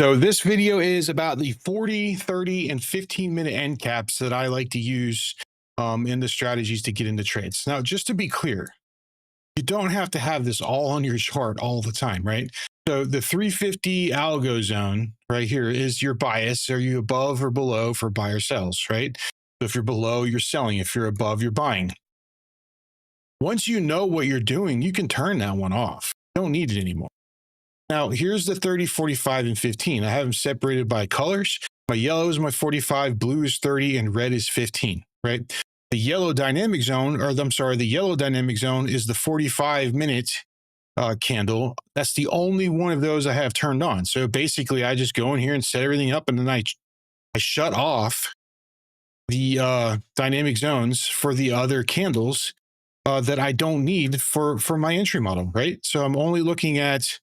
So this video is about the 40, 30, and 15-minute end caps that I like to use in the strategies to get into trades. Now, just to be clear, you don't have to have this all on your chart all the time, right? So the 350 algo zone right here is your bias. Are you above or below for buy or sells, right? So if you're below, you're selling. If you're above, you're buying. Once you know what you're doing, you can turn that one off. You don't need it anymore. Now, here's the 30, 45, and 15. I have them separated by colors. My yellow is my 45, blue is 30, and red is 15, right? The yellow dynamic zone, the yellow dynamic zone is the 45-minute candle. That's the only one of those I have turned on. So basically, I just go in here and set everything up, and then I shut off the dynamic zones for the other candles that I don't need for my entry model, right? So I'm only looking at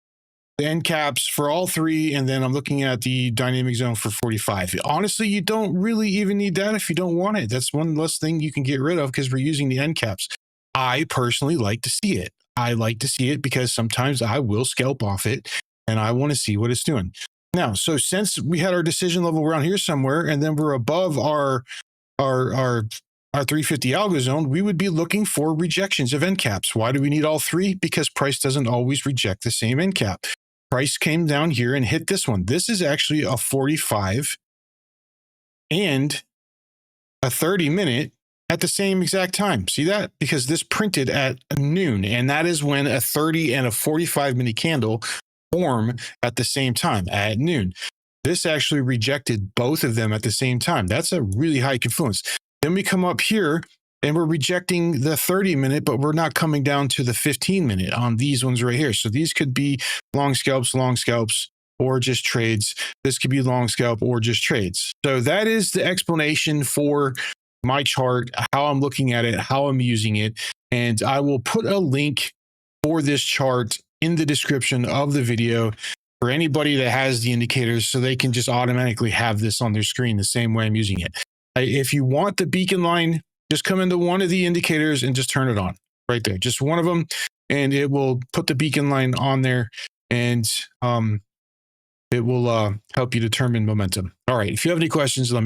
the end caps for all three, and then I'm looking at the dynamic zone for 45. Honestly, you don't really even need that if you don't want it. That's one less thing you can get rid of because we're using the end caps. I personally like to see it. I like to see it because sometimes I will scalp off it and I want to see what it's doing. Now, so since we had our decision level around here somewhere, and then we're above our 350 algo zone, we would be looking for rejections of end caps. Why do we need all three? Because price doesn't always reject the same end cap. Price came down here and hit this one. This is actually a 45 and a 30-minute at the same exact time. See that? Because this printed at noon, and that is when a 30 and a 45-minute candle form at the same time at noon. This actually rejected both of them at the same time. That's a really high confluence. Then we come up here and we're rejecting the 30-minute, but we're not coming down to the 15-minute on these ones right here. So these could be long scalps, or just trades. This could be long scalp or just trades. So that is the explanation for my chart, how I'm looking at it, how I'm using it. And I will put a link for this chart in the description of the video for anybody that has the indicators so they can just automatically have this on their screen the same way I'm using it. If you want the beacon line, just come into one of the indicators and just turn it on right there. Just one of them, and it will put the beacon line on there, and it will help you determine momentum. All right. If you have any questions, let me know.